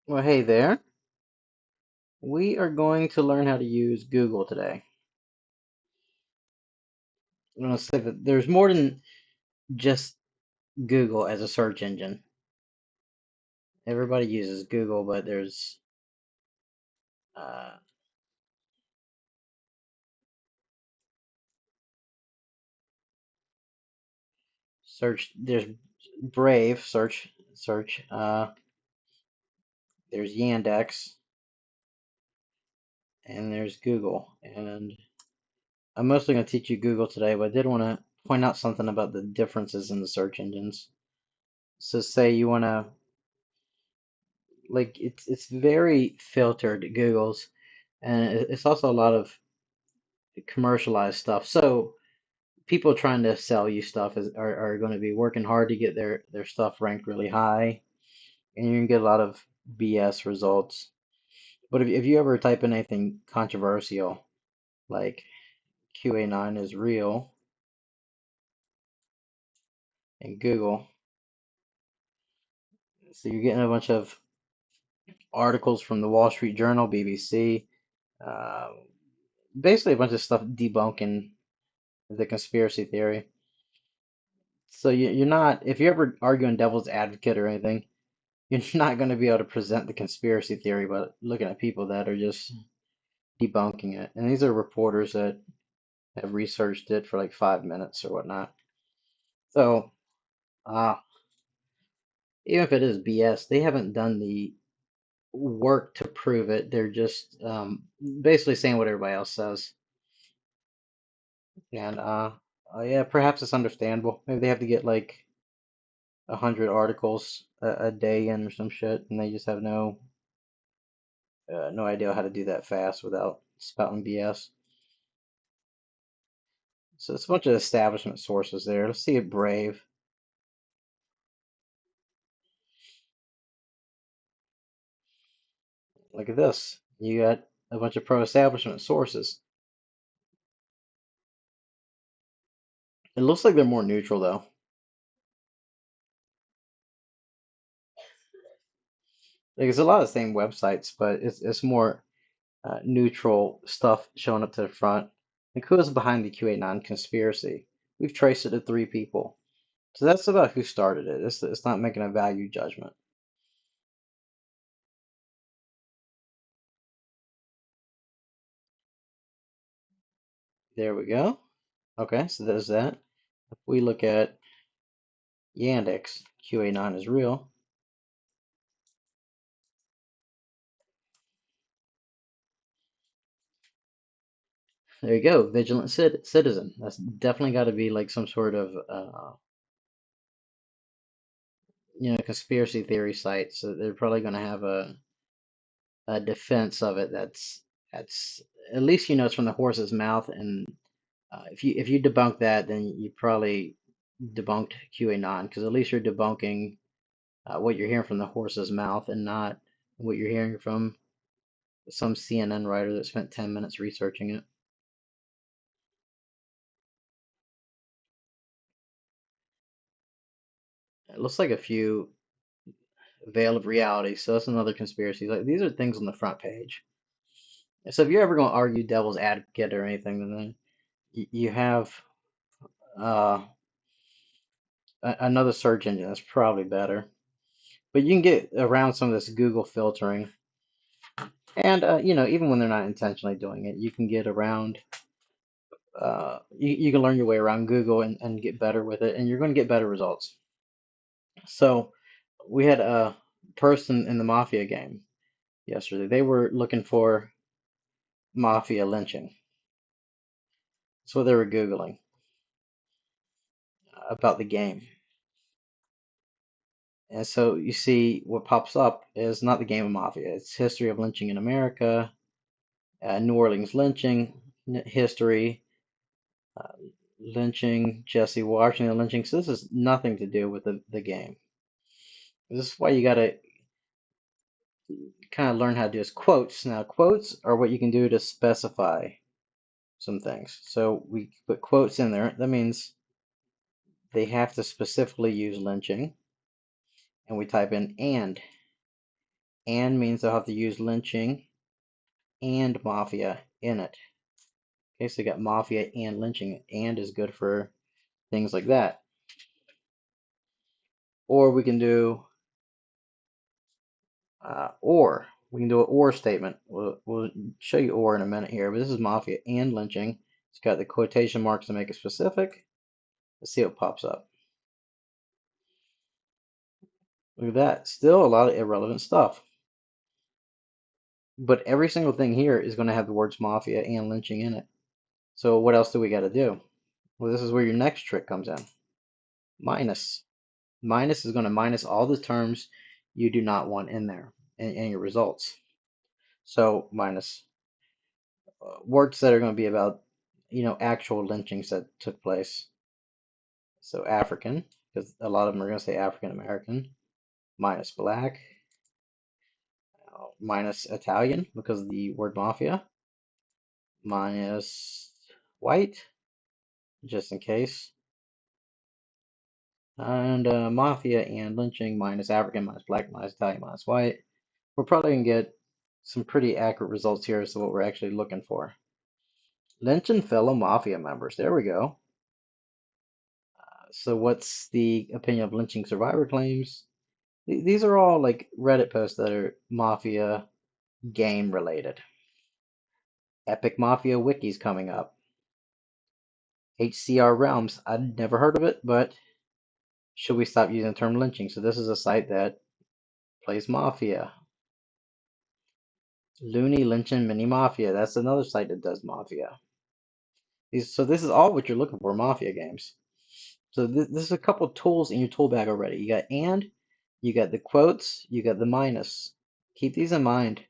Well, hey there. We are going to learn how to use Google today. I'm going to say that there's more than just Google as a search engine. Everybody uses Google, but there's uh, search. There's Brave search. There's Yandex, and there's Google. And I'm mostly going to teach you Google today, but I did want to point out something about the differences in the search engines. So, say you want to it's very filtered, Google's, and it's also a lot of commercialized stuff. So people trying to sell you stuff are going to be working hard to get their stuff ranked really high, and you can get a lot of BS results. But if you ever type in anything controversial, like QA9 is real in Google, so you're getting a bunch of articles from the Wall Street Journal, BBC, uh, basically a bunch of stuff debunking the conspiracy theory. So you're not, if you're ever arguing devil's advocate or anything, you're not going to be able to present the conspiracy theory by looking at people that are just debunking it. And these are reporters that have researched it for like 5 minutes or whatnot. So, uh, even if it is BS, they haven't done the work to prove it. They're just basically saying what everybody else says. And yeah, perhaps it's understandable. Maybe they have to get like 100 articles a day in or some shit, and they just have no idea how to do that fast without spouting BS. So it's a bunch of establishment sources there. Let's see it Brave. Look at this. You got a bunch of pro-establishment sources. It looks like they're more neutral though. Like it's a lot of the same websites, but it's more neutral stuff showing up to the front. Like who is behind the QAnon conspiracy? We've traced it to 3 people. So that's about who started it. It's not making a value judgment. There we go. Okay, so there's that. If we look at Yandex, QA9 is real. There you go, vigilant citizen. That's definitely got to be like some sort of conspiracy theory site. So they're probably going to have a defense of it that's at least it's from the horse's mouth. And if you debunk that, then you probably debunked QAnon because at least you're debunking what you're hearing from the horse's mouth and not what you're hearing from some CNN writer that spent 10 minutes researching it. It looks like a few Veil of Reality. So that's another conspiracy. Like these are things on the front page. So if you're ever going to argue devil's advocate or anything, then you have uh, another search engine that's probably better. But you can get around some of this Google filtering, and even when they're not intentionally doing it, you can get around. You can learn your way around Google and get better with it, and you're going to get better results. So we had a person in the Mafia game yesterday. They were looking for Mafia lynching. That's what they were Googling about the game. And so you see what pops up is not the game of Mafia. It's history of lynching in America, New Orleans lynching history, uh, lynching, Jesse Washington lynching. So this is nothing to do with the game. This is why you got to kind of learn how to do is quotes. Now, quotes are what you can do to specify some things. So we put quotes in there. That means they have to specifically use lynching. And we type in and. And means they'll have to use lynching and mafia in it. Okay, so you got mafia and lynching. And is good for things like that. Or we can do or. We can do an or statement. We'll show you or in a minute here, but this is mafia and lynching. It's got the quotation marks to make it specific. Let's see what pops up. Look at that. Still a lot of irrelevant stuff. But every single thing here is going to have the words mafia and lynching in it. So what else do we got to do? Well, this is where your next trick comes in. Minus. Minus is going to minus all the terms you do not want in there in your results. So minus words that are going to be about, actual lynchings that took place. So African, because a lot of them are going to say African American. Minus black. Minus Italian, because of the word mafia. Minus white, just in case. And mafia and lynching minus African, minus black, minus Italian, minus white. We're probably going to get some pretty accurate results here as to what we're actually looking for. Lynch and fellow mafia members. There we go. So what's the opinion of lynching survivor claims? These are all like Reddit posts that are mafia game related. Epic Mafia Wiki's coming up. HCR Realms. I'd never heard of it, but should we stop using the term lynching? So this is a site that plays Mafia. Looney Lynching Mini Mafia. That's another site that does Mafia. So this is all what you're looking for, Mafia games. So this is a couple tools in your tool bag already. You got and, you got the quotes, you got the minus. Keep these in mind.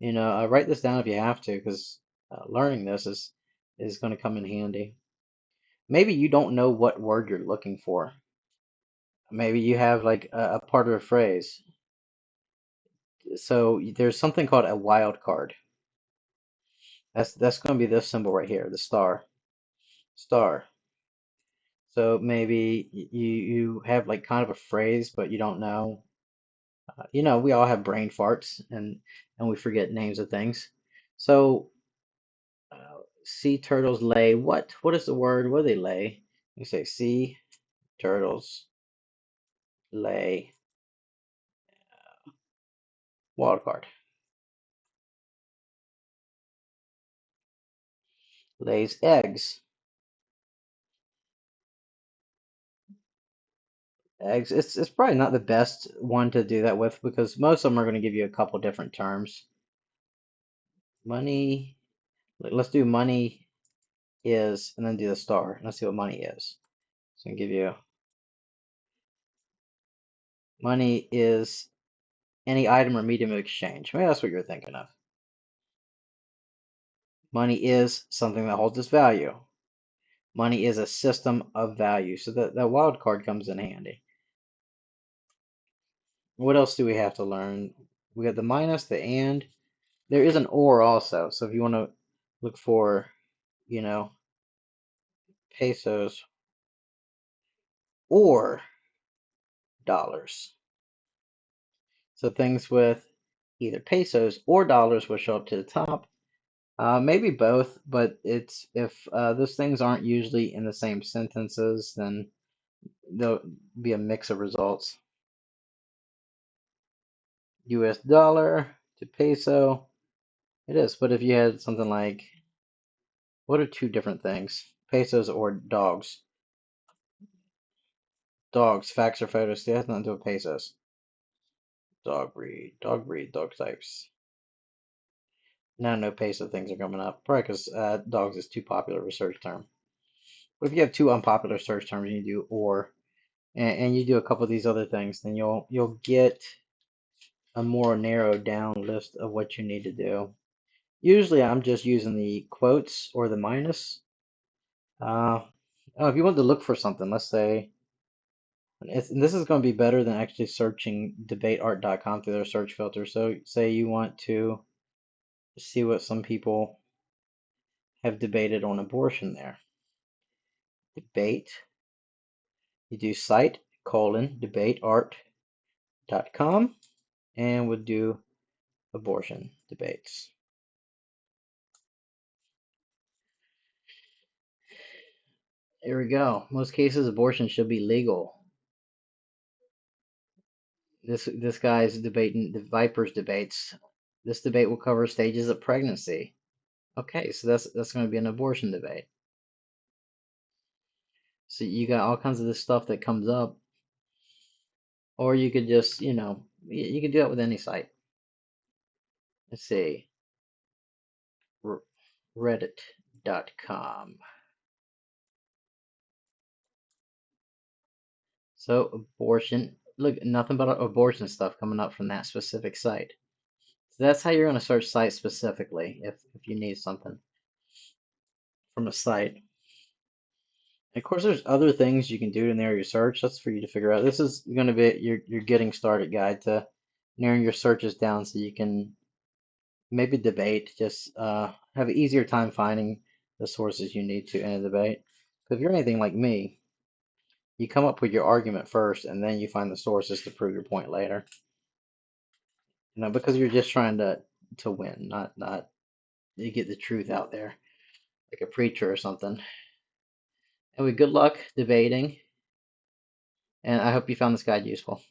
Write this down if you have to, because learning this is going to come in handy. Maybe you don't know what word you're looking for. Maybe you have like a part of a phrase. So there's something called a wild card. That's going to be this symbol right here, the star. Star. So maybe you have like kind of a phrase, but you don't know. We all have brain farts and we forget names of things. So sea turtles lay what? What is the word? What do they lay? You say sea turtles lay wild card. Lays eggs. Eggs. It's probably not the best one to do that with because most of them are going to give you a couple different terms. Money. Let's do money is, and then do the star. Let's see what money is. So I can give you money is any item or medium of exchange. Maybe that's what you're thinking of. Money is something that holds its value. Money is a system of value. So that wild card comes in handy. What else do we have to learn? We got the minus, the and. There is an or also. So if you want to look for, pesos or dollars. So things with either pesos or dollars will show up to the top. Maybe both, but it's if those things aren't usually in the same sentences, then there'll be a mix of results. US dollar to peso. It is, but if you had something like, what are two different things? Pesos or dogs? Dogs, facts or photos. They have nothing to do with pesos. Dog breed, dog types. Now no peso things are coming up. Probably because dogs is too popular of a search term. But if you have two unpopular search terms and you do or, and you do a couple of these other things, then you'll get a more narrowed down list of what you need to do. Usually I'm just using the quotes or the minus. If you want to look for something, let's say, and this is going to be better than actually searching debateart.com through their search filter. So say you want to see what some people have debated on abortion there. Debate. You do site : debateart.com and we'll do abortion debates. Here we go. Most cases, abortion should be legal. This guy's debating the Vipers debates. This debate will cover stages of pregnancy. Okay, so that's going to be an abortion debate. So you got all kinds of this stuff that comes up, or you could just, you could do that with any site. Let's see, reddit.com. So abortion, look, nothing but abortion stuff coming up from that specific site. So that's how you're going to search sites specifically if you need something from a site. Of course, there's other things you can do to narrow your search. That's for you to figure out. This is going to be your getting started guide to narrowing your searches down so you can maybe debate. Just have an easier time finding the sources you need to in a debate. Because if you're anything like me, you come up with your argument first, and then you find the sources to prove your point later. Because you're just trying to win, not you get the truth out there like a preacher or something. Anyway, good luck debating, and I hope you found this guide useful.